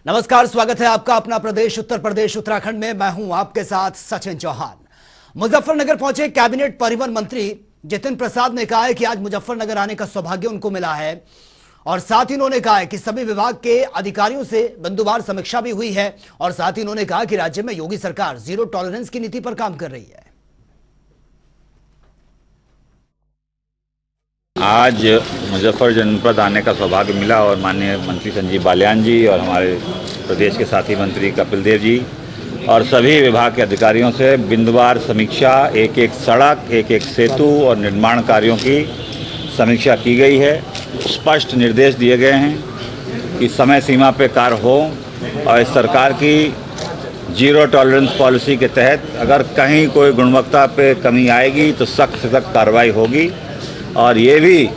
नमस्कार, स्वागत है आपका अपना प्रदेश उत्तर प्रदेश उत्तराखंड में। मैं हूं आपके साथ सचिन चौहान। मुजफ्फरनगर पहुंचे कैबिनेट परिवहन मंत्री जितिन प्रसाद ने कहा है कि आज मुजफ्फरनगर आने का सौभाग्य उनको मिला है और साथ ही उन्होंने कहा है कि सभी विभाग के अधिकारियों से बिंदुवार समीक्षा भी हुई है और साथ ही उन्होंने कहा कि राज्य में योगी सरकार जीरो टॉलरेंस की नीति पर काम कर रही है। आज मुजफ्फर जनपद आने का सौभाग्य मिला और माननीय मंत्री संजीव बालियान जी और हमारे प्रदेश के साथी मंत्री कपिल देव जी और सभी विभाग के अधिकारियों से बिंदुवार समीक्षा, एक एक सड़क, एक एक सेतु और निर्माण कार्यों की समीक्षा की गई है। स्पष्ट निर्देश दिए गए हैं कि समय सीमा पे कार्य हो और इस सरकार की जीरो टॉलरेंस पॉलिसी के तहत अगर कहीं कोई गुणवत्ता पे कमी आएगी तो सख्त से सख्त कार्रवाई होगी। और ये भी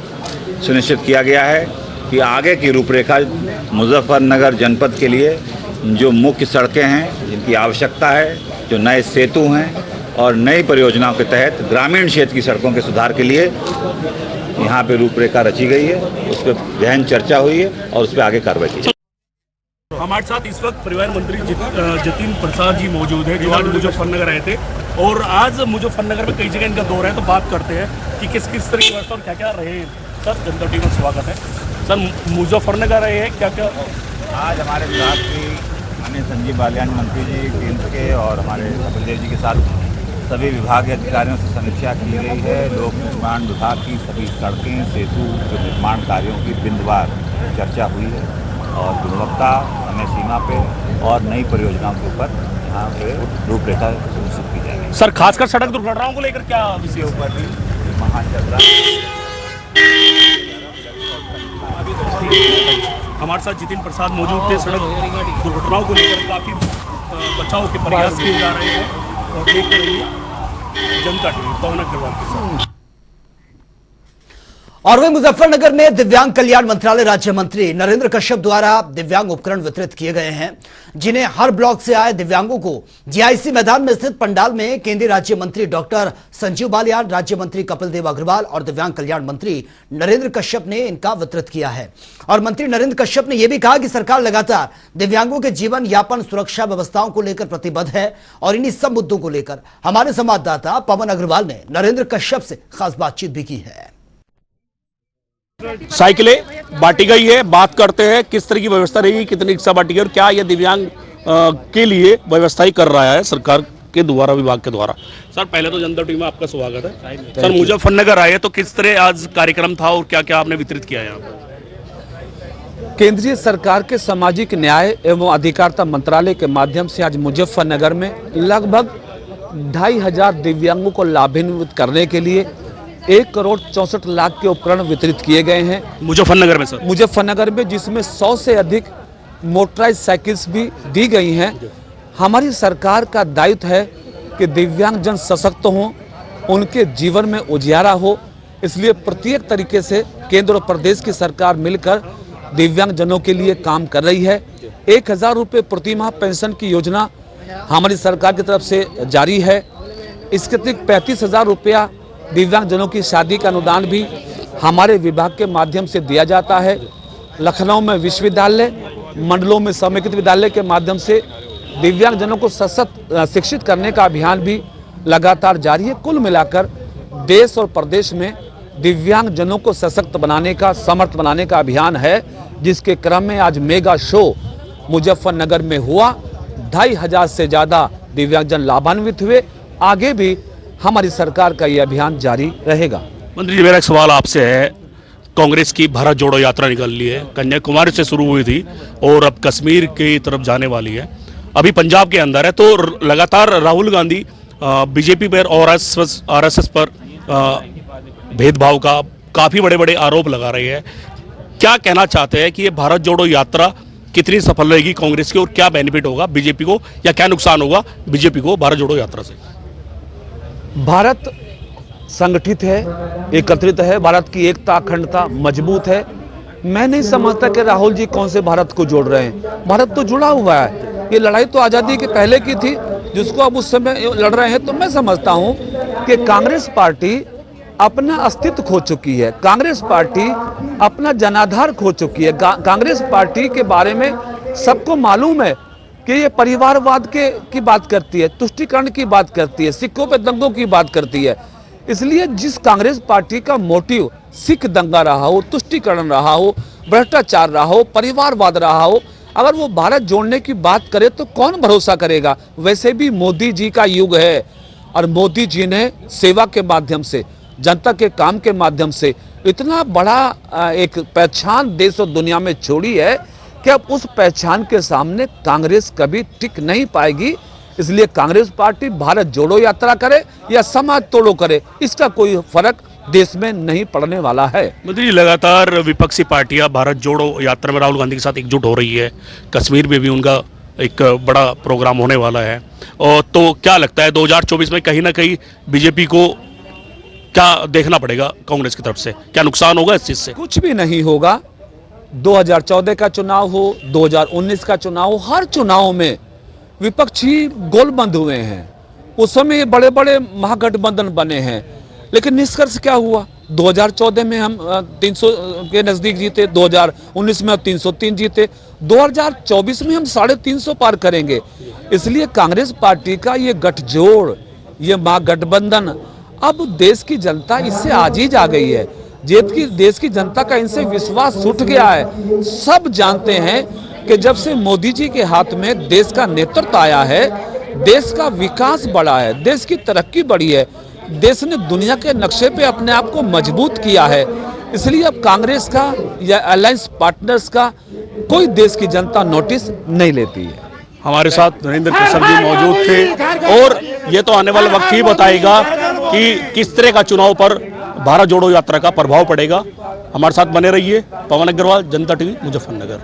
सुनिश्चित किया गया है कि आगे की रूपरेखा मुजफ्फरनगर जनपद के लिए जो मुख्य सड़कें हैं जिनकी आवश्यकता है, जो नए सेतु हैं और नई परियोजनाओं के तहत ग्रामीण क्षेत्र की सड़कों के सुधार के लिए यहाँ पे रूपरेखा रची गई है, उस पर गहन चर्चा हुई है और उस पर आगे कार्रवाई की जाएगी। हमारे साथ इस वक्त परिवहन मंत्री जितिन प्रसाद जी मौजूद हैं, जो आज मुजफ्फरनगर आए थे और आज मुजफ्फरनगर में कई जगह इनका दौरा है, तो बात करते हैं कि किस किस तरह की व्यवस्था और क्या क्या रहे। सर, जनता टीवी में स्वागत है। सर, मुजफ्फरनगर रहे हैं, क्या क्या आज हमारे साथ भी माननीय संजीव बालियान मंत्री जी केंद्र के और हमारे कपिल देव जी के साथ सभी विभाग के अधिकारियों से समीक्षा की गई है। लोक निर्माण विभाग की सभी सड़कें, सेतु के निर्माण कार्यों की बिंदुवार चर्चा हुई है और गुणवत्ता, समय सीमा पे और नई परियोजनाओं के ऊपर यहाँ पे रूपरेखा सुनिश्चित की जाएगी। सर, खासकर सड़क दुर्घटनाओं को लेकर क्या विषय ऊपर भी महाचल रहा है। हमारे साथ जितिन प्रसाद मौजूद थे। सड़क दुर्घटनाओं को लेकर काफ़ी बचाव के प्रयास किए जा रहे हैं और देख रही जनता टीवी पवन अग्रवाल के साथ। और वही मुजफ्फरनगर में दिव्यांग कल्याण मंत्रालय राज्य मंत्री नरेंद्र कश्यप द्वारा दिव्यांग उपकरण वितरित किए गए हैं, जिन्हें हर ब्लॉक से आए दिव्यांगों को जीआईसी मैदान में स्थित पंडाल में केंद्रीय राज्य मंत्री डॉक्टर संजीव बालियान, राज्य मंत्री कपिल देव अग्रवाल और दिव्यांग कल्याण मंत्री नरेंद्र कश्यप ने इनका वितरित किया है। और मंत्री नरेंद्र कश्यप ने यह भी कहा कि सरकार लगातार दिव्यांगों के जीवन यापन सुरक्षा व्यवस्थाओं को लेकर प्रतिबद्ध है और इन्हीं सब मुद्दों को लेकर हमारे संवाददाता पवन अग्रवाल ने नरेंद्र कश्यप से खास बातचीत भी की है। साइकिलें बांटी गई है, बात करते हैं किस तरह की व्यवस्था रहेगी, कितनी रिक्शा बांटी गई और क्या यह दिव्यांग के लिए व्यवस्था ही कर रहा है सरकार के द्वारा, विभाग के द्वारा। सर, पहले तो जनता टीवी में आपका स्वागत है। सर, मुजफ्फरनगर आए तो किस तरह आज कार्यक्रम था और क्या क्या आपने वितरित किया है? केंद्रीय सरकार के सामाजिक न्याय एवं अधिकारिता मंत्रालय के माध्यम से आज मुजफ्फरनगर में लगभग 2500 दिव्यांगों को लाभान्वित करने के लिए 1,64,00,000 के उपकरण वितरित किए गए हैं मुजफ्फरनगर में। सर, मुजफ्फरनगर में जिसमें 100 से अधिक मोटराइज साइकिल्स भी दी गई हैं। हमारी सरकार का दायित्व है कि दिव्यांगजन सशक्त हों, उनके जीवन में उजियारा हो, इसलिए प्रत्येक तरीके से केंद्र और प्रदेश की सरकार मिलकर दिव्यांगजनों के लिए काम कर रही है। 1,000 रुपये प्रति माह पेंशन की योजना हमारी सरकार की तरफ से जारी है। इसके अतिरिक्त 35,000 रुपया दिव्यांगजनों की शादी का अनुदान भी हमारे विभाग के माध्यम से दिया जाता है। लखनऊ में विश्वविद्यालय, मंडलों में समेकित विद्यालय के माध्यम से दिव्यांगजनों को सशक्त शिक्षित करने का अभियान भी लगातार जारी है। कुल मिलाकर देश और प्रदेश में दिव्यांगजनों को सशक्त बनाने का, समर्थ बनाने का अभियान है, जिसके क्रम में आज मेगा शो मुजफ्फरनगर में हुआ। 2,500 से ज़्यादा दिव्यांगजन लाभान्वित हुए। आगे भी हमारी सरकार का यह अभियान जारी रहेगा। मंत्री जी, मेरा एक सवाल आपसे है। कांग्रेस की भारत जोड़ो यात्रा निकल ली है, कन्याकुमारी से शुरू हुई थी और अब कश्मीर की तरफ जाने वाली है, अभी पंजाब के अंदर है, तो लगातार राहुल गांधी बीजेपी पर और आरएसएस पर भेदभाव का काफ़ी बड़े बड़े आरोप लगा रही है। क्या कहना चाहते हैं कि ये भारत जोड़ो यात्रा कितनी सफल रहेगी कांग्रेस की और क्या बेनिफिट होगा बीजेपी को या क्या नुकसान होगा बीजेपी को भारत जोड़ो यात्रा से? भारत संगठित है, एकत्रित है, भारत की एकता अखंडता मजबूत है। मैं नहीं समझता कि राहुल जी कौन से भारत को जोड़ रहे हैं। भारत तो जुड़ा हुआ है। ये लड़ाई तो आज़ादी के पहले की थी, जिसको अब उस समय लड़ रहे हैं। तो मैं समझता हूँ कि कांग्रेस पार्टी अपना अस्तित्व खो चुकी है, कांग्रेस पार्टी अपना जनाधार खो चुकी है। कांग्रेस पार्टी के बारे में सबको मालूम है कि ये परिवारवाद की बात करती है, तुष्टीकरण की बात करती है, सिखों पे दंगों की बात करती है। इसलिए जिस कांग्रेस पार्टी का मोटिव सिख दंगा रहा हो, तुष्टीकरण रहा हो, भ्रष्टाचार रहा हो, परिवारवाद रहा हो, अगर वो भारत जोड़ने की बात करे तो कौन भरोसा करेगा। वैसे भी मोदी जी का युग है और मोदी जी ने सेवा के माध्यम से, जनता के काम के माध्यम से इतना बड़ा एक पहचान देश और दुनिया में छोड़ी है कि अब उस पहचान के सामने कांग्रेस कभी टिक नहीं पाएगी। इसलिए कांग्रेस पार्टी भारत जोड़ो यात्रा करे या समाज तोड़ो करे, इसका कोई फर्क देश में नहीं पड़ने वाला है। मंत्री जी, लगातार विपक्षी पार्टियां भारत जोड़ो यात्रा में राहुल गांधी के साथ एकजुट हो रही है। कश्मीर में भी उनका एक बड़ा प्रोग्राम होने वाला है। और तो क्या लगता है 2024 में कहीं ना कहीं बीजेपी को क्या देखना पड़ेगा कांग्रेस की तरफ से? क्या नुकसान होगा इस चीज से? कुछ भी नहीं होगा। 2014 का चुनाव हो, 2019 का चुनाव हो, हर चुनाव में विपक्षी गोलबंद हुए हैं। उस समय बड़े बड़े महागठबंधन बने हैं, लेकिन निष्कर्ष क्या हुआ? 2014 में हम 300 के नजदीक जीते, 2019 में 303 जीते, 2024 में हम 350 पार करेंगे। इसलिए कांग्रेस पार्टी का ये गठजोड़, ये महागठबंधन, अब देश की जनता इससे आजीज आ गई है। देश की जनता का इनसे विश्वास उठ गया है। सब जानते हैं कि जब से मोदी जी के हाथ में देश का नेतृत्व आया है, देश का विकास बढ़ा है, देश की तरक्की बढ़ी है, देश ने दुनिया के नक्शे पे अपने आप को मजबूत किया है। इसलिए अब कांग्रेस का या अलायंस पार्टनर्स का कोई देश की जनता नोटिस नहीं लेती है। हमारे साथ नरेंद्र कश्यप जी मौजूद थे और ये तो आने वाला वक्त ही बताएगा कि किस तरह का चुनाव पर भारत जोड़ो यात्रा का प्रभाव पड़ेगा। हमारे साथ बने रहिए। पवन अग्रवाल, जनता टीवी, मुजफ्फरनगर।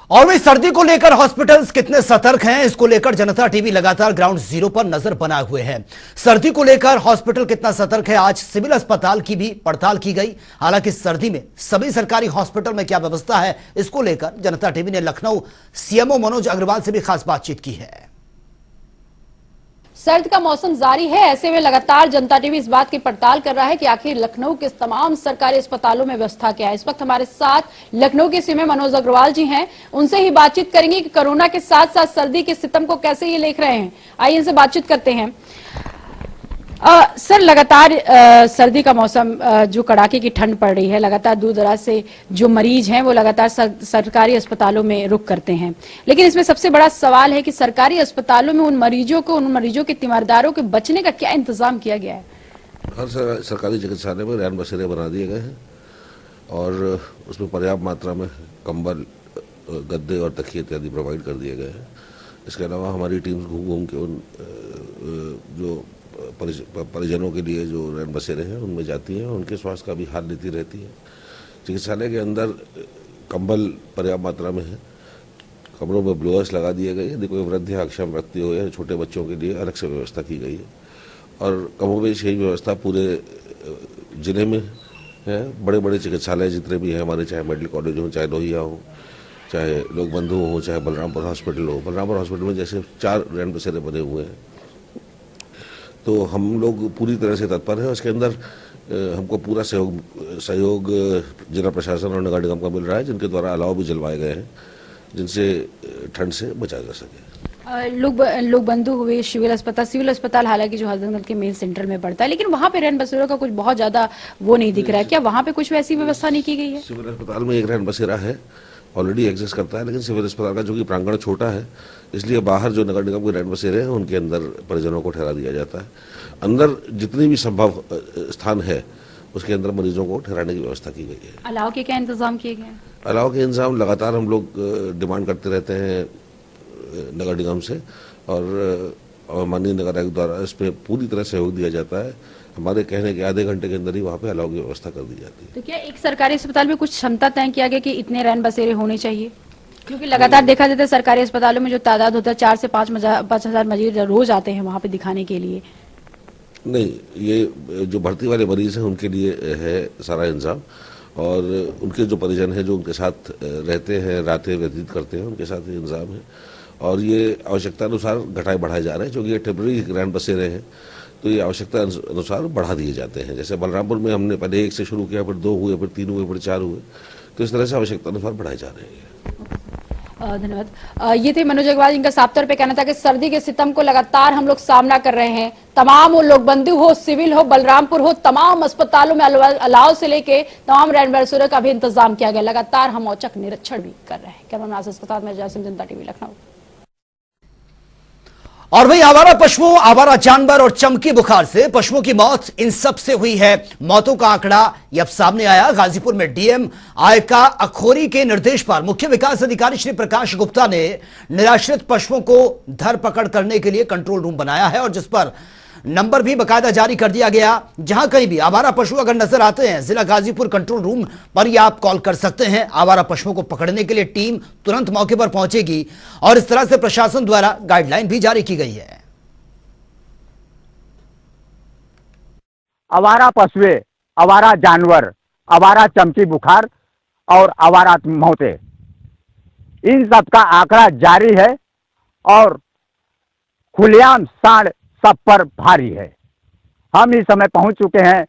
और वही सर्दी को लेकर हॉस्पिटल्स कितने सतर्क हैं, इसको लेकर जनता टीवी लगातार ग्राउंड जीरो पर नजर बनाए हुए है। सर्दी को लेकर हॉस्पिटल कितना सतर्क है, आज सिविल अस्पताल की भी पड़ताल की गई। हालांकि सर्दी में सभी सरकारी हॉस्पिटल में क्या व्यवस्था है, इसको लेकर जनता टीवी ने लखनऊ सीएमओ मनोज अग्रवाल से भी खास बातचीत की है। सर्द का मौसम जारी है, ऐसे में लगातार जनता टीवी इस बात की पड़ताल कर रहा है कि आखिर लखनऊ के तमाम सरकारी अस्पतालों में व्यवस्था क्या है। इस वक्त हमारे साथ लखनऊ के सीएमओ मनोज अग्रवाल जी हैं, उनसे ही बातचीत करेंगे कि कोरोना के साथ साथ सर्दी के सितम को कैसे ये लेख रहे हैं। आइए इनसे बातचीत करते हैं। सर, लगातार सर्दी का मौसम, जो कड़ाके की ठंड पड़ रही है, लगातार दूर दराज से जो मरीज हैं वो लगातार सरकारी अस्पतालों में रुक करते हैं, लेकिन इसमें सबसे बड़ा सवाल है कि सरकारी अस्पतालों में उन मरीजों के तीमारदारों के बचने का क्या इंतजाम किया गया है? हर सरकारी चिकित्सालय में रैन बसेरे बना दिए गए हैं और उसमें पर्याप्त मात्रा में कंबल, गद्दे और तकिए इत्यादि प्रोवाइड कर दिए गए हैं। इसके अलावा हमारी टीम्स घूम घूम के उन जो परिजनों के लिए जो रैन बसेरे हैं उनमें जाती हैं, उनके स्वास्थ्य का भी हाल लेती रहती है। चिकित्सालय के अंदर कंबल पर्याप्त मात्रा में है, कमरों में ब्लोअर्स लगा दिए गए। यदि कोई वृद्ध या अक्षम व्यक्ति हो या छोटे बच्चों के लिए अलग से व्यवस्था की गई है और कमोबेश यही व्यवस्था पूरे जिले में है। बड़े बड़े चिकित्सालय जितने भी हैं हमारे, चाहे मेडिकल कॉलेज हो, चाहे लोहिया हो, चाहे लोक बंधु हो, चाहे बलरामपुर हॉस्पिटल हो। बलरामपुर हॉस्पिटल में जैसे 4 रैन बसेरे बने हुए हैं, तो हम लोग पूरी तरह से तत्पर हैं। उसके अंदर हमको पूरा सहयोग जिला प्रशासन और नगर निगम का मिल रहा है, जिनके द्वारा अलाव भी जलवाए गए हैं जिनसे ठंड से बचा जा सके। लोग बंधु हुए, सिविल अस्पताल हालांकि जो हजरतगंज के मेन सेंटर में पड़ता है, लेकिन वहां पे रैन बसेरों का कुछ बहुत ज्यादा वो नहीं दिख रहा है। क्या वहां पे कुछ वैसी व्यवस्था नहीं की गई है? सिविल अस्पताल में एक रैन बसेरा है, ऑलरेडी एग्जिस्ट करता है, लेकिन सिविल अस्पताल का जो कि प्रांगण छोटा है, इसलिए बाहर जो नगर निगम के रैन बसेरे हैं उनके अंदर परिजनों को ठहरा दिया जाता है। अंदर जितनी भी संभव स्थान है उसके अंदर मरीजों को ठहराने की व्यवस्था की गई है। अलाव के क्या इंतजाम किए गए हैं? अलाव के इंतजाम लगातार हम लोग डिमांड करते रहते हैं नगर निगम से और माननीय नगर आयुक्त द्वारा इस पर पूरी तरह सहयोग दिया जाता है। हमारे कहने के आधे घंटे के अंदर ही वहाँ पे अलाव की व्यवस्था कर दी जाती है। तो क्या एक सरकारी अस्पताल में कुछ क्षमता तय किया गया कि इतने रैन बसेरे होने चाहिए? क्योंकि लगातार देखा जाता है सरकारी अस्पतालों में जो तादाद होता है 4 से 5,000 मरीज रोज आते हैं वहाँ पे दिखाने के लिए। नहीं, ये जो भर्ती वाले मरीज हैं उनके लिए है सारा इंतजाम, और उनके जो परिजन हैं जो उनके साथ रहते हैं, रातें व्यतीत करते हैं, उनके साथ ये इंतजाम है। और ये आवश्यकता अनुसार घटाए बढ़ाए जा रहे हैं, क्योंकि ये टेम्पररी रैन बसेरे हैं तो ये आवश्यकता अनुसार बढ़ा दिए जाते हैं। जैसे बलरामपुर में हमने पहले 1 से शुरू किया, फिर 2 हुए, फिर 3 हुए, फिर 4 हुए, तो इस तरह से आवश्यकता अनुसार बढ़ाए जा रहे हैं। धन्यवाद। ये थे मनोज अग्रवाल, जिनका साफ तौर पे कहना था कि सर्दी के सितम को लगातार हम लोग सामना कर रहे हैं। तमाम वो लोग बंदी हो, सिविल हो, बलरामपुर हो, तमाम अस्पतालों में अलाव से लेके तमाम रेमडेसिविर का भी इंतजाम किया गया। लगातार हम औचक निरीक्षण भी कर रहे हैं। कैमरामैन आशीष के साथ मैं जयसिंह, जनता टीवी लखनऊ। और वही आवारा पशुओं, आवारा जानवर और चमकी बुखार से पशुओं की मौत, इन सब से हुई है मौतों का आंकड़ा ये अब सामने आया। गाजीपुर में डीएम आयका अखोरी के निर्देश पर मुख्य विकास अधिकारी श्री प्रकाश गुप्ता ने निराश्रित पशुओं को धरपकड़ करने के लिए कंट्रोल रूम बनाया है और जिस पर नंबर भी बकायदा जारी कर दिया गया। जहां कहीं भी आवारा पशु अगर नजर आते हैं, जिला गाजीपुर कंट्रोल रूम पर ही आप कॉल कर सकते हैं। आवारा पशुओं को पकड़ने के लिए टीम तुरंत मौके पर पहुंचेगी और इस तरह से प्रशासन द्वारा गाइडलाइन भी जारी की गई है। आवारा पशुए, आवारा जानवर, आवारा चमकी बुखार और आवारा मौतें, इन सब का आंकड़ा जारी है और खुलेआम सांड सब पर भारी है। हम इस समय पहुंच चुके हैं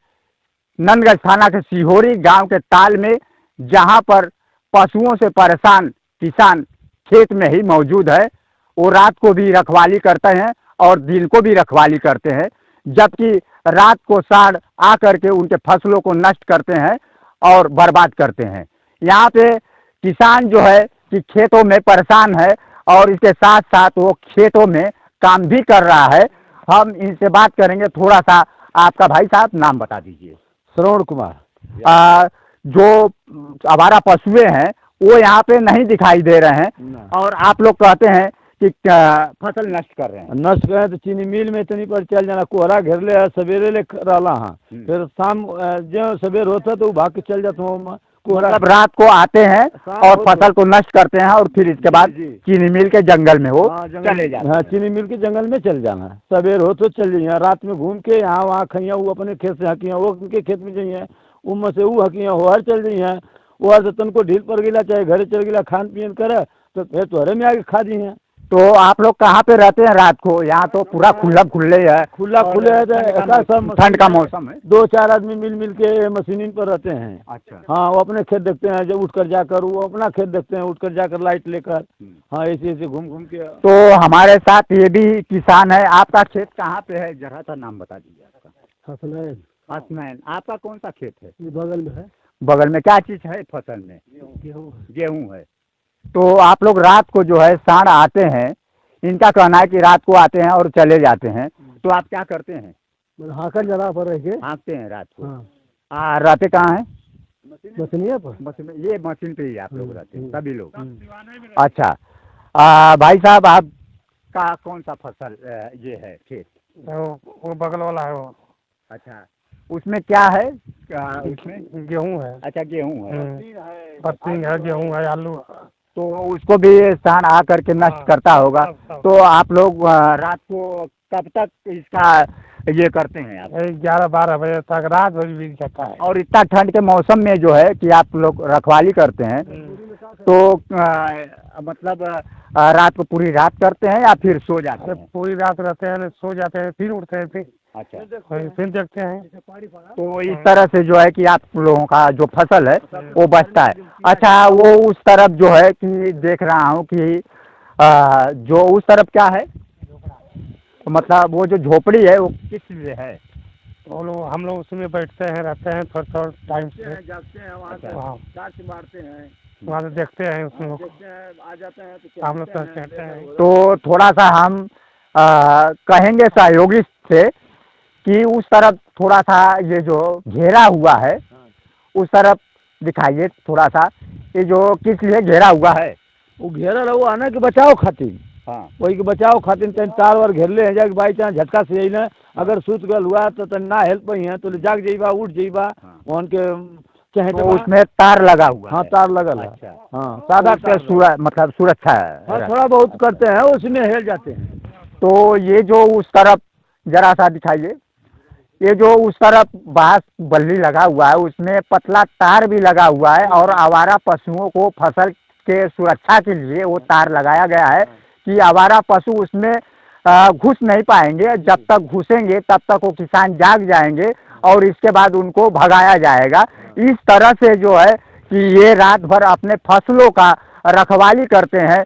नंदगंज थाना के सिहोरी गांव के ताल में, जहां पर पशुओं से परेशान किसान खेत में ही मौजूद है। वो रात को भी रखवाली करते हैं और दिन को भी रखवाली करते हैं, जबकि रात को सांड आकर के उनके फसलों को नष्ट करते हैं और बर्बाद करते हैं। यहाँ पे किसान जो है कि खेतों में परेशान है और इसके साथ साथ वो खेतों में काम भी कर रहा है। हम इनसे बात करेंगे। थोड़ा सा आपका भाई साहब नाम बता दीजिए। श्रवण कुमार। जो आवारा पशुए हैं वो यहाँ पे नहीं दिखाई दे रहे हैं और आप लोग कहते हैं कि फसल नष्ट कर रहे हैं। नष्ट कर रहे हैं तो चीनी मिल में इतनी पर चल जाना, कोहरा घेर ले सवेरे ले रहा हाँ, फिर शाम जो सवेर होता तो भाग के चल जाता हूँ। मतलब रात को आते हैं और फसल को नष्ट करते हैं और फिर इसके बाद चीनी मिल के जंगल में वो चले जाते हैं। हाँ, चीनी मिल के जंगल में चल जाना है। सवेर हो तो चल जाइए, रात में घूम के यहाँ वहाँ खइया, वो अपने खेत से हकिया, वो उनके खेत में जाइए, उम से वो हकिया हो हर चल जाइए। वो हर तन को ढील पड़ गया, चाहे घरे चल गया, खान पीन करे तो फिर तोहरे में आके खा दी है। तो आप लोग कहाँ पे रहते हैं रात को? यहाँ तो पूरा खुला खुले है, खुला खुले है, सब ठंड का मौसम है। 2-4 आदमी मिल के मशीनिंग पर रहते हैं। अच्छा। हाँ, वो अपने खेत देखते हैं, जब उठकर जाकर वो अपना खेत देखते हैं, उठकर जाकर लाइट लेकर। हाँ, ऐसे ऐसे घूम घूम के। तो हमारे साथ ये भी किसान है। आपका खेत कहाँ पे है? जरा सा नाम बता दीजिए आपका। हसनैन। आपका कौन सा खेत है? बगल में है। बगल में क्या चीज है फसल में? गेहूँ है। तो आप लोग रात को जो है सांड आते हैं, इनका कहना है कि रात को आते हैं और चले जाते हैं, तो आप क्या करते हैं? हाकर जगह पर रह हाँकते हैं रात को। हाँ। रहते कहाँ हैं? मशीनिया पर। ये मशीन पे ही आप लोग रहते हैं सभी लोग? अच्छा। भाई साहब, आपका कौन सा फसल ये है खेत? वो बगल वाला है वो। अच्छा, उसमें क्या है? उसमें गेहूँ है। अच्छा, गेहूँ है। पत्ती है, गेहूँ है, आलू। तो उसको भी सांड आ करके नष्ट करता होगा। तो आप लोग रात को कब तक इसका ये करते हैं? आप 11-12 बजे तक, रात भर बीत जाता है। और इतना ठंड के मौसम में जो है कि आप लोग रखवाली करते हैं, तो मतलब रात को पूरी रात करते हैं या फिर सो जाते हैं? पूरी रात रहते हैं, सो जाते हैं, फिर उठते हैं, फिर अच्छा, फिर देखते हैं। तो इस तरह से जो है कि आप लोगों का जो फसल है वो बचता है। अच्छा, वो उस तरफ जो है कि देख रहा हूँ कि जो उस तरफ क्या है, मतलब वो जो झोपड़ी है वो किस लिए है? हम लोग उसमें बैठते हैं, रहते हैं, थोड़ा टाइम से जागते हैं, वहाँ से मारते हैं, वहाँ से देखते हैं, उसमें आ जाते हैं तो हम लोग कहते हैं। तो थोड़ा सा हम कहेंगे सहयोगी से कि उस तरफ थोड़ा सा ये जो घेरा हुआ है उस तरफ दिखाइए थोड़ा सा, ये जो किस लिए घेरा हुआ है? वो घेरा रहो आना के बचाव खातिर। हाँ, वही के बचाव खातिर तन 4 बार घेर ले जाके बाई चांस झटका से ना अगर सूत गल हुआ तो ना हेल्प पई है तो जाग जाइबा, उठ जाइबा। वन के चाहे तो उसमें तार लगा हुआ हाँ, है। तार लगल है। अच्छा। हाँ, सादा मतलब सुरक्षा है। हाँ, थोड़ा बहुत करते हैं, उसमें हेल जाते हैं। तो ये जो उस तरफ जरा सा दिखाइए, ये जो उस तरफ बांस बल्ली लगा हुआ है उसमें पतला तार भी लगा हुआ है और आवारा पशुओं को फसल के सुरक्षा के लिए वो तार लगाया गया है कि आवारा पशु उसमें घुस नहीं पाएंगे। जब तक घुसेंगे तब तक वो किसान जाग जाएंगे और इसके बाद उनको भगाया जाएगा। इस तरह से जो है कि ये रात भर अपने फसलों का रखवाली करते हैं।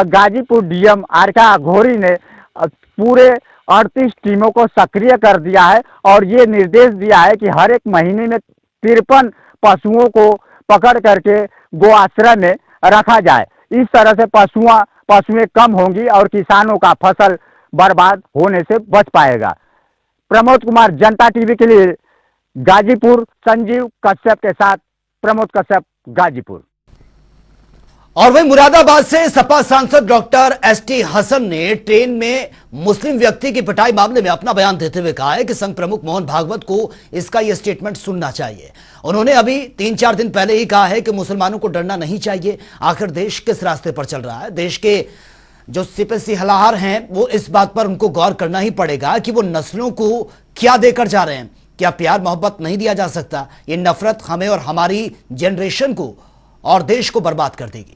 गाजीपुर डीएम आरका घोरी ने पूरे 38 टीमों को सक्रिय कर दिया है और ये निर्देश दिया है कि हर एक महीने में 53 पशुओं को पकड़ करके गो आश्रय में रखा जाए। इस तरह से पशुएं कम होंगी और किसानों का फसल बर्बाद होने से बच पाएगा। प्रमोद कुमार, जनता टीवी के लिए गाजीपुर। संजीव कश्यप के साथ प्रमोद कश्यप, गाजीपुर। और वहीं मुरादाबाद से सपा सांसद डॉक्टर एसटी हसन ने ट्रेन में मुस्लिम व्यक्ति की पिटाई मामले में अपना बयान देते हुए कहा है कि संघ प्रमुख मोहन भागवत को इसका यह स्टेटमेंट सुनना चाहिए। उन्होंने अभी 3-4 दिन पहले ही कहा है कि मुसलमानों को डरना नहीं चाहिए। आखिर देश किस रास्ते पर चल रहा है? देश के जो सिपसी हलाहर हैं वो इस बात पर उनको गौर करना ही पड़ेगा कि वो नस्लों को क्या देकर जा रहे हैं। क्या प्यार मोहब्बत नहीं दिया जा सकता? ये नफरत हमें और हमारी जनरेशन को और देश को बर्बाद कर देगी।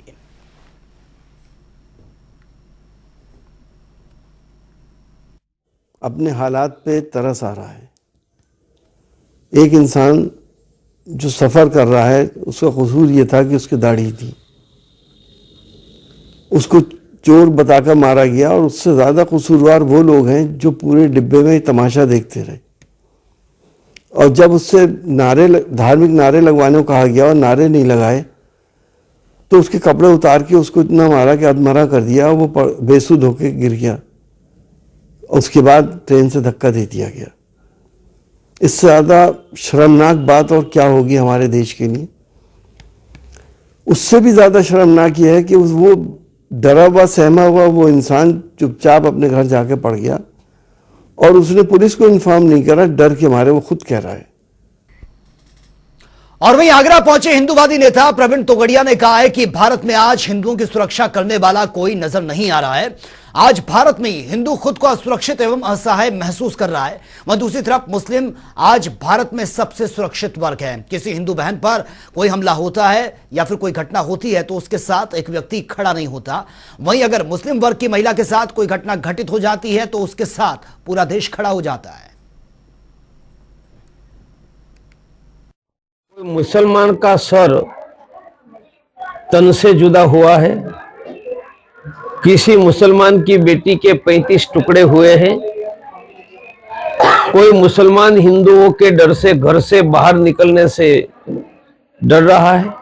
अपने हालात पे तरस आ रहा है। एक इंसान जो सफ़र कर रहा है उसका कसूर ये था कि उसकी दाढ़ी थी, उसको चोर बताकर मारा गया और उससे ज़्यादा कसूरवार वो लोग हैं जो पूरे डिब्बे में तमाशा देखते रहे। और जब उससे धार्मिक नारे लगवाने को कहा गया और नारे नहीं लगाए तो उसके कपड़े उतार के उसको इतना मारा कि अधमरा कर दिया और वो बेसुध होकर गिर गया। उसके बाद ट्रेन से धक्का दे दिया गया। इससे ज़्यादा शर्मनाक बात और क्या होगी हमारे देश के लिए? उससे भी ज़्यादा शर्मनाक यह है कि वो डरा हुआ सहमा हुआ वो इंसान चुपचाप अपने घर जाके पड़ गया और उसने पुलिस को इन्फॉर्म नहीं करा, डर के मारे वो खुद कह रहा है। और वहीं आगरा पहुंचे हिंदूवादी नेता प्रवीण तोगड़िया ने कहा है कि भारत में आज हिंदुओं की सुरक्षा करने वाला कोई नजर नहीं आ रहा है। आज भारत में ही हिंदू खुद को असुरक्षित एवं असहाय महसूस कर रहा है। वहीं दूसरी तरफ मुस्लिम आज भारत में सबसे सुरक्षित वर्ग है। किसी हिंदू बहन पर कोई हमला होता है या फिर कोई घटना होती है तो उसके साथ एक व्यक्ति खड़ा नहीं होता। वहीं अगर मुस्लिम वर्ग की महिला के साथ कोई घटना घटित हो जाती है तो उसके साथ पूरा देश खड़ा हो जाता है। मुसलमान का सर तन से जुदा हुआ है, किसी मुसलमान की बेटी के 35 टुकड़े हुए हैं, कोई मुसलमान हिंदुओं के डर से घर से बाहर निकलने से डर रहा है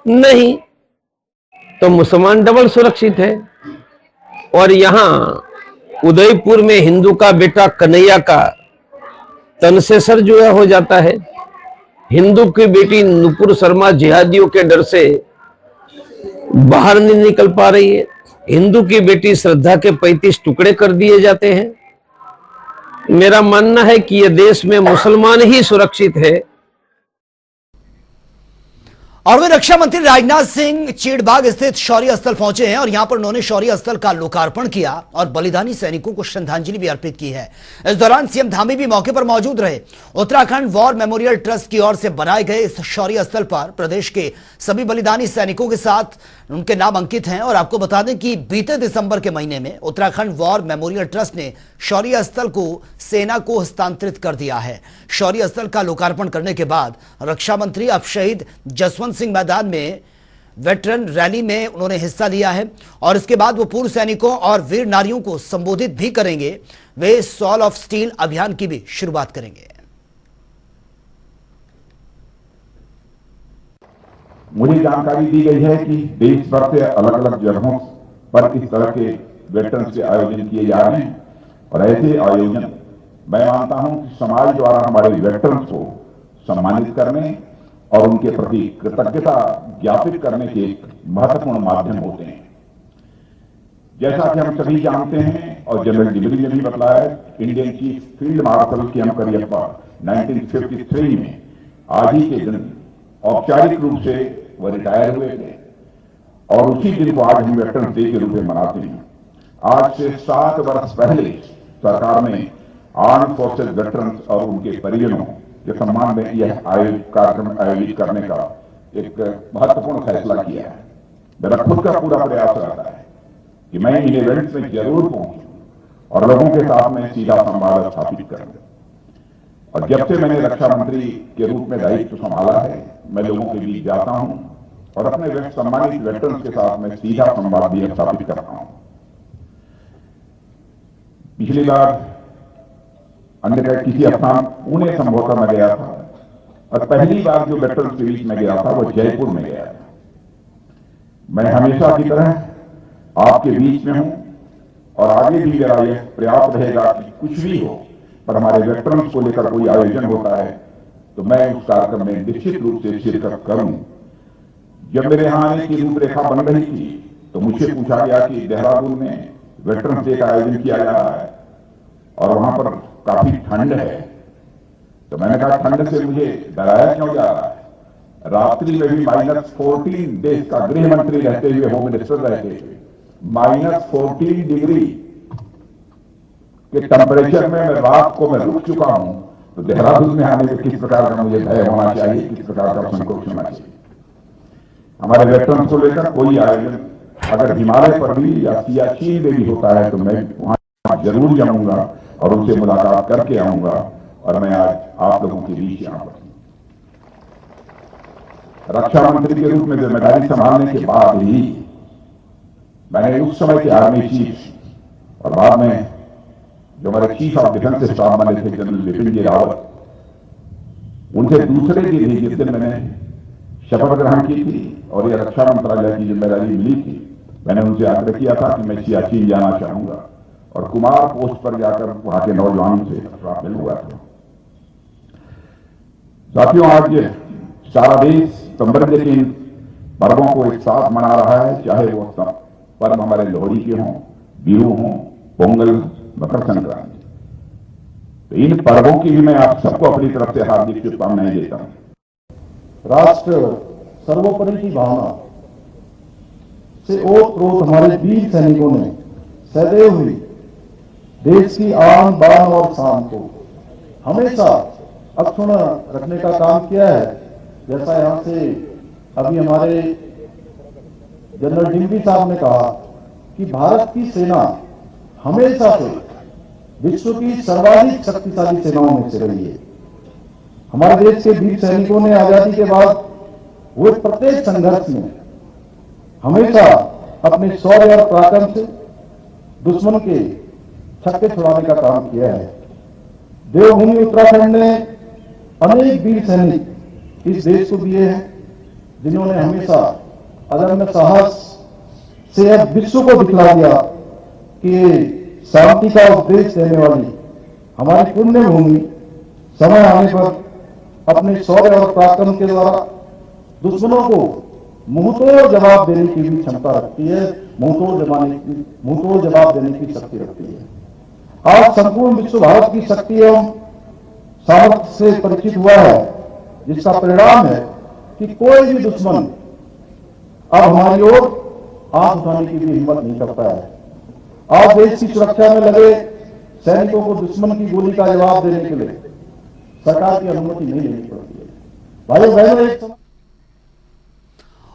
नहीं, तो मुसलमान डबल सुरक्षित है। और यहाँ उदयपुर में हिंदू का बेटा कन्हैया का तन से सर जुड़ा हो जाता है, हिंदू की बेटी नुपुर शर्मा जिहादियों के डर से बाहर नहीं निकल पा रही है, हिंदू की बेटी श्रद्धा के 35 टुकड़े कर दिए जाते हैं। मेरा मानना है कि यह देश में मुसलमान ही सुरक्षित है। और वे रक्षा मंत्री राजनाथ सिंह चीड़बाग स्थित शौर्य स्थल पहुंचे हैं और यहां पर उन्होंने शौर्य स्थल का लोकार्पण किया और बलिदानी सैनिकों को श्रद्धांजलि भी अर्पित की है। इस दौरान सीएम धामी भी मौके पर मौजूद रहे। उत्तराखंड वॉर मेमोरियल ट्रस्ट की ओर से बनाए गए इस शौर्य स्थल पर प्रदेश के सभी बलिदानी सैनिकों के साथ उनके नाम अंकित हैं। और आपको बता दें कि बीते दिसंबर के महीने में उत्तराखंड वॉर मेमोरियल ट्रस्ट ने शौर्य स्थल को सेना को हस्तांतरित कर दिया है। शौर्य स्थल का लोकार्पण करने के बाद रक्षा मंत्री अब शहीद जसवंत सिंह मैदान में वेटरन रैली में उन्होंने हिस्सा लिया है और इसके बाद वो पूर्व सैनिकों और वीर नारियों को संबोधित भी करेंगे। वे सॉल ऑफ स्टील अभियान की भी शुरुआत करेंगे। मुझे जानकारी दी गई है कि देश भर से अलग अलग जगहों पर इस तरह के वेटरन्स के आयोजन किए जा रहे हैं और ऐसे आयोजन मैं मानता हूं कि समाज द्वारा हमारे वेटरन्स को सम्मानित करने और उनके प्रति कृतज्ञता ज्ञापित करने के एक महत्वपूर्ण माध्यम होते हैं। जैसा कि हम सभी जानते हैं और जनरल डिबरी ने भी बताया, इंडियन चीफ फील्ड मार्शल के एम करियप्पा 1953 में आज ही के दिन औपचारिक रूप से वह रिटायर हुए थे और उसी दिन को आज हम वेटरन्स डे के रूप में मनाते हैं। आज से 7 वर्ष पहले सरकार ने आर्म्ड फोर्सेज वेटरन्स और उनके परिजनों के सम्मान में यह कार्यक्रम आयोजित करने का एक महत्वपूर्ण फैसला किया है। मेरा खुद का पूरा प्रयास रहता है कि मैं इन इवेंट्स में जरूर पहुंचूं और लोगों के साथ में सीधा संवाद स्थापित करूं। और जब से मैंने रक्षा मंत्री के रूप में दायित्व संभाला है, मैं लोगों के बीच जाता हूं, और अपने सम्मानित वेटरन्स के साथ मैं सीधा संवाद भी स्थापित कर रहा हूं। पिछली बार अन्य किसी स्थान पुणे संभवतः में गया था और पहली बार जो वेटरन्स के बीच में गया था वो जयपुर में गया था। मैं हमेशा की तरह आपके बीच में हूं और आगे भी मेरा यह प्रयास रहेगा कि कुछ भी हो पर हमारे वेटरन्स को लेकर कोई आयोजन होता है तो मैं उस कार्यक्रम में निश्चित रूप से शिरकत करूं। जब मेरे यहां आने की रूपरेखा बन रही थी तो मुझसे पूछा गया कि देहरादून में वेटरन्स डे का आयोजन किया जा रहा है और वहां पर काफी ठंड है, तो मैंने कहा ठंड से मुझे डराया क्यों जा रहा है? रात्रि में भी -14 देश का गृह मंत्री रहते हुए, होम मिनिस्टर रहते हुए -14 डिग्री के टेम्परेचर में मैं रात को मैं रुक चुका हूं, तो देहरादून में आने में किस प्रकार का मुझे भय होना चाहिए, किस प्रकार का संकोच होना चाहिए। हमारे वेटरन्स को लेकर कोई आयोजन अगर हिमालय पर भी या सियाचिन में भी होता है तो मैं वहां जरूर जाऊंगा और उनसे मुलाकात करके आऊंगा। और मैं आज आप लोगों के बीच यहां पर रक्षा मंत्री के रूप में जिम्मेदारी संभालने के बाद ही मैंने उस समय के आर्मी चीफ और बाद में जो हमारे चीफ ऑफ डिफेंस स्टाफ बने थे जनरल बिपिन जी रावत, उनसे दूसरे दिन ही जिस दिन मैंने शपथ ग्रहण की थी और ये रक्षा मंत्रालय की जिम्मेदारी मिली थी, मैंने उनसे आग्रह किया था कि मैं सियाचिन जाना चाहूंगा और कुमार पोस्ट पर जाकर वहां के नौजवानों से मिलूंगा। साथियों, आज सारा देश समृद्धि के इन पर्वों को एक साथ मना रहा है, चाहे वो पर्व हमारे लोहड़ी के हों, बिहू हों, पोंगल, मकर संक्रांति। तो इन पर्वों की भी मैं आप सबको अपनी तरफ से हार्दिक शुभकामनाएं देता हूं। राष्ट्र सर्वोपरि की भावना से ओतप्रोत हमारे वीर सैनिकों ने सदैव हुई देश की आन बान और शान को हमेशा अक्षुण्ण रखने का काम किया है। जैसा यहां से अभी हमारे जनरल डिम्पी साहब ने कहा कि भारत की सेना हमेशा से विश्व की सर्वाधिक शक्तिशाली सेनाओं में से रही है। हमारे देश के वीर सैनिकों ने आजादी के बाद हुए प्रत्येक संघर्ष में हमेशा अपने शौर्य और पराक्रम से दुश्मन के छक्के छुड़ाने का काम किया है। देवभूमि उत्तराखंड ने अनेक वीर सैनिक इस देश को दिए हैं, जिन्होंने हमेशा अदम्य साहस से अब विश्व को दिखला दिया कि शांति का उपदेश देने वाली हमारी पुण्य भूमि समय आने पर अपने शौर्य और पराक्रम के द्वारा दुश्मनों को मुंहतोड़ जवाब देने की भी क्षमता रखती है, मुंहतोड़ जवाब देने की शक्ति रखती है। आज संपूर्ण विश्व भारत की शक्ति एवं सामर्थ्य से परिचित हुआ है, जिसका परिणाम है कि कोई भी दुश्मन अब हमारी ओर आंख उठाने की भी हिम्मत नहीं करता है। आज देश की सुरक्षा में लगे सैनिकों को दुश्मन की गोली का जवाब देने के लिए सरकार की अनुमति नहीं लेनी पड़ती है। भाइयों बहनों,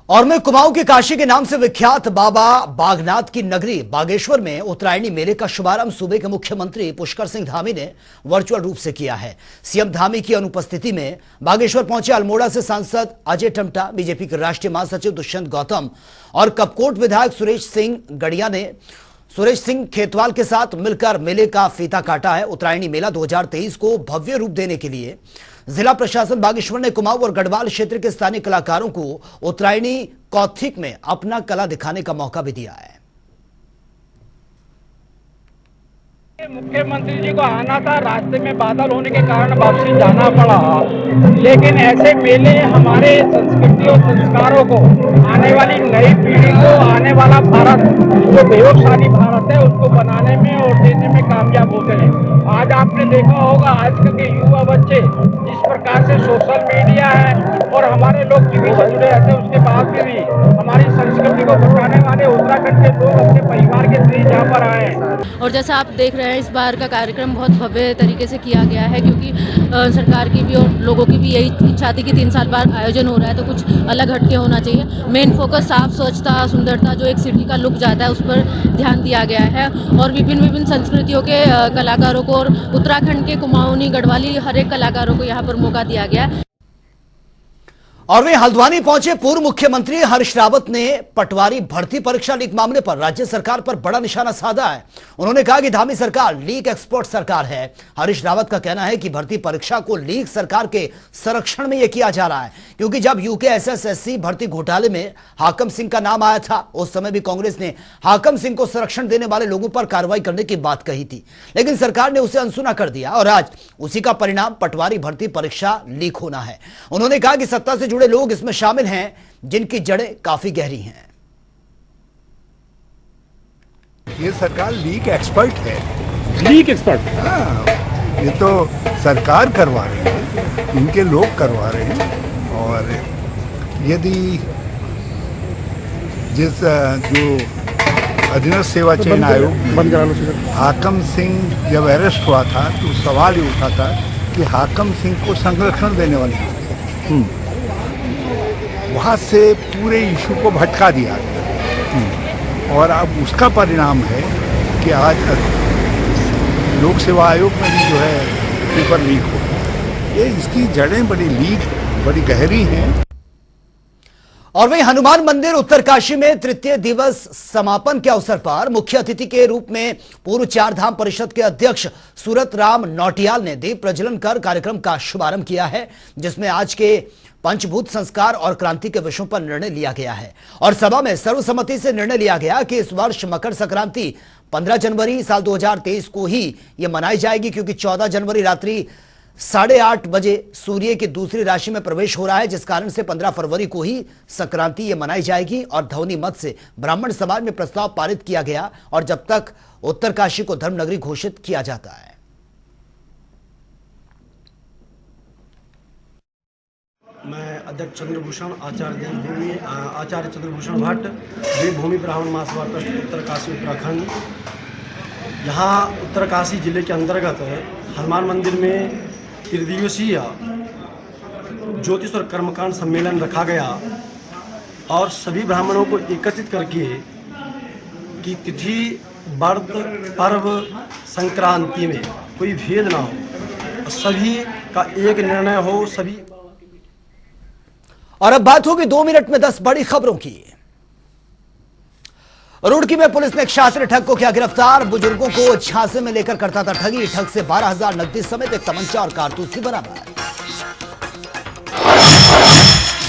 और मैं कुमाऊं की काशी के नाम से विख्यात बाबा बागनाथ की नगरी बागेश्वर में उत्तरायणी मेले का शुभारंभ सूबे के मुख्यमंत्री पुष्कर सिंह धामी ने वर्चुअल रूप से किया है। सीएम धामी की अनुपस्थिति में बागेश्वर पहुंचे अल्मोड़ा से सांसद अजय टमटा, बीजेपी के राष्ट्रीय महासचिव दुष्यंत गौतम और कपकोट विधायक सुरेश सिंह गड़िया ने सुरेश सिंह खेतवाल के साथ मिलकर मेले का फीता काटा है। उत्तरायणी मेला 2023 को भव्य रूप देने के लिए जिला प्रशासन बागेश्वर ने कुमाऊं और गढ़वाल क्षेत्र के स्थानीय कलाकारों को उत्तरायणी कौथिक में अपना कला दिखाने का मौका भी दिया है। मुख्यमंत्री जी को आना था, रास्ते में बादल होने के कारण वापसी जाना पड़ा, लेकिन ऐसे मेले हमारे संस्कृति और संस्कारों को, आने वाली नई पीढ़ी को, आने वाला भारत जो वैभवशाली भारत है उसको बनाने में और देने में कामयाब होते हैं। आज आपने देखा होगा आजकल के युवा बच्चे जिस प्रकार से सोशल मीडिया है और हमारे लोग टीवी से जुड़े रहते हैं, उसके बाद में भी हमारी संस्कृति को बचाने वाले उत्तराखंड के लोग अपने परिवार के साथ यहाँ पर आए हैं। और जैसा आप देख रहे हैं इस बार का कार्यक्रम बहुत भव्य तरीके से किया गया है, क्योंकि सरकार की भी और लोगों की भी यही इच्छा थी कि 3 साल बाद आयोजन हो रहा है तो कुछ अलग हटके होना चाहिए। मेन फोकस साफ स्वच्छता, सुंदरता, जो एक सिटी का लुक जाता है उस पर ध्यान दिया गया है और विभिन्न संस्कृतियों के कलाकारों को और उत्तराखंड के कुमाऊनी, गढ़वाली हर एक कलाकारों को यहाँ पर मौका दिया गया है। और वे हल्द्वानी पहुंचे पूर्व मुख्यमंत्री हरीश रावत ने पटवारी भर्ती परीक्षा लीक मामले पर राज्य सरकार पर बड़ा निशाना साधा है। उन्होंने कहा कि धामी सरकार लीक एक्सपर्ट सरकार है। हरीश रावत का कहना है कि भर्ती परीक्षा को लीक सरकार के संरक्षण में यह किया जा रहा है, क्योंकि जब यूके SSSC भर्ती घोटाले में हाकम सिंह का नाम आया था, उस समय भी कांग्रेस ने हाकम सिंह को संरक्षण देने वाले लोगों पर कार्रवाई करने की बात कही थी, लेकिन सरकार ने उसे अनसुना कर दिया और आज उसी का परिणाम पटवारी भर्ती परीक्षा लीक होना है। उन्होंने कहा कि सत्ता से जुड़े लोग इसमें शामिल हैं जिनकी जड़ें काफी गहरी हैं। ये सरकार लीक एक्सपर्ट है। Leak expert? हाँ, ये तो सरकार करवा रही है, इनके लोग करवा रहे हैं। और यदि जिस जो अधीनस्थ सेवा चयन आयोग हाकम सिंह जब अरेस्ट हुआ था तो सवाल ये उठा था कि हाकम सिंह को संरक्षण देने वाली वहाँ से पूरे इशू को भटका दिया गया और अब उसका परिणाम है कि आज लोक सेवा आयोग में भी जो है पेपर लीक हो गया। ये इसकी जड़ें बड़ी गहरी हैं। और वहीं हनुमान मंदिर उत्तरकाशी में तृतीय दिवस समापन के अवसर पर मुख्य अतिथि के रूप में पूर्व चार धाम परिषद के अध्यक्ष सूरत राम नौटियाल ने दीप प्रज्वलन कर कार्यक्रम का शुभारंभ किया है, जिसमें आज के पंचभूत संस्कार और क्रांति के विषयों पर निर्णय लिया गया है। और सभा में सर्वसम्मति से निर्णय लिया गया कि इस वर्ष मकर संक्रांति 15 जनवरी साल 2023 को ही यह मनाई जाएगी, क्योंकि 14 जनवरी रात्रि 8:30 बजे सूर्य की दूसरी राशि में प्रवेश हो रहा है, जिस कारण से 15 फरवरी को ही संक्रांति ये मनाई जाएगी। और ध्वनि मत से ब्राह्मण समाज में प्रस्ताव पारित किया गया और जब तक उत्तरकाशी को धर्मनगरी घोषित किया जाता है। मैं अध्यक्ष चंद्रभूषण आचार्य चंद्रभूषण भट्ट, देवभूमि ब्राह्मण महासभा ट्रस्ट उत्तरकाशी उत्तराखंड। यहाँ उत्तरकाशी जिले के अंतर्गत हनुमान मंदिर में त्रिदिवसीय ज्योतिष और कर्मकांड सम्मेलन रखा गया और सभी ब्राह्मणों को एकत्रित करके कि तिथि, व्रत, पर्व, संक्रांति में कोई भेद ना हो, सभी का एक निर्णय हो। सभी। और अब बात होगी 2 मिनट में 10 बड़ी खबरों की। रुड़की में पुलिस ने एक शातिर ठग को किया गिरफ्तार। बुजुर्गों को झांसे में लेकर करता था ठगी। ठग से 12,000 नकदी समेत एक तमंचा और कारतूस भी बरामद।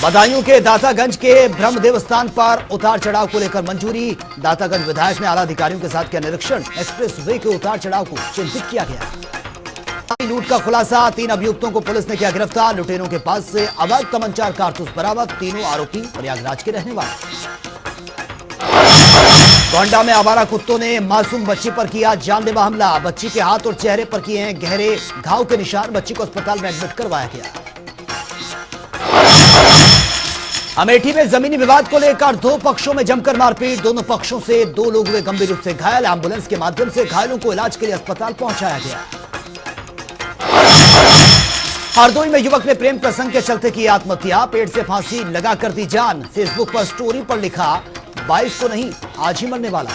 बदायूं के दातागंज के ब्रह्म देवस्थान पर उतार चढ़ाव को लेकर मंजूरी। दातागंज विधायक ने आला अधिकारियों के साथ किया निरीक्षण। एक्सप्रेस वे के उतार चढ़ाव को चिंतित किया गया। लूट का खुलासा, 3 अभियुक्तों को पुलिस ने किया गिरफ्तार। लुटेरों के पास से अवैध तमंचा और कारतूस बरामद। तीनों आरोपी प्रयागराज के रहने वाले। गोंडा में आवारा कुत्तों ने मासूम बच्ची पर किया जानलेवा हमला। बच्ची के हाथ और चेहरे पर किए हैं गहरे घाव के निशान। बच्ची को अस्पताल में एडमिट करवाया गया। अमेठी में जमीनी विवाद को लेकर 2 पक्षों में जमकर मारपीट। दोनों पक्षों से 2 लोग हुए गंभीर रूप से घायल। एम्बुलेंस के माध्यम से घायलों को इलाज के लिए अस्पताल पहुंचाया गया। हरदोई में युवक ने प्रेम प्रसंग के चलते की आत्महत्या। पेट से फांसी लगा कर दी जान। फेसबुक पर स्टोरी पर लिखा 22 को नहीं आज ही मरने वाला।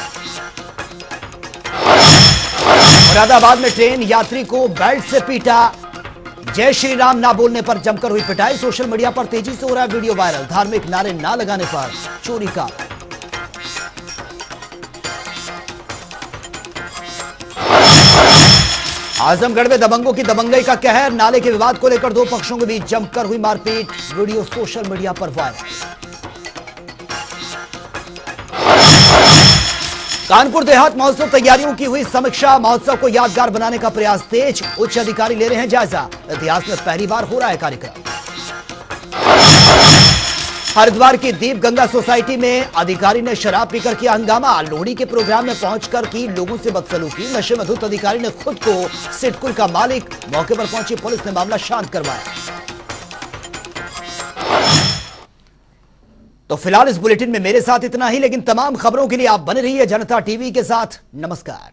मुरादाबाद में ट्रेन यात्री को बेल्ट से पीटा। जय श्री राम ना बोलने पर जमकर हुई पिटाई। सोशल मीडिया पर तेजी से हो रहा है वीडियो वायरल। धार्मिक नारे ना लगाने पर चोरी का। आजमगढ़ में दबंगों की दबंगई का कहर। नाले के विवाद को लेकर 2 पक्षों के बीच जमकर हुई मारपीट। वीडियो सोशल मीडिया पर वायरल। कानपुर देहात महोत्सव तैयारियों की हुई समीक्षा। महोत्सव को यादगार बनाने का प्रयास तेज। उच्च अधिकारी ले रहे हैं जायजा। इतिहास में पहली बार हो रहा है कार्यक्रम। हरिद्वार की दीप गंगा सोसाइटी में अधिकारी ने शराब पीकर किया हंगामा। लोहड़ी के प्रोग्राम में पहुंचकर की लोगों से बदसलूकी। नशे में धुत अधिकारी ने खुद को सिडकुल का मालिक। मौके पर पहुंची पुलिस ने मामला शांत करवाया। तो फिलहाल इस बुलेटिन में मेरे साथ इतना ही, लेकिन तमाम खबरों के लिए आप बने रहिए जनता टीवी के साथ। नमस्कार।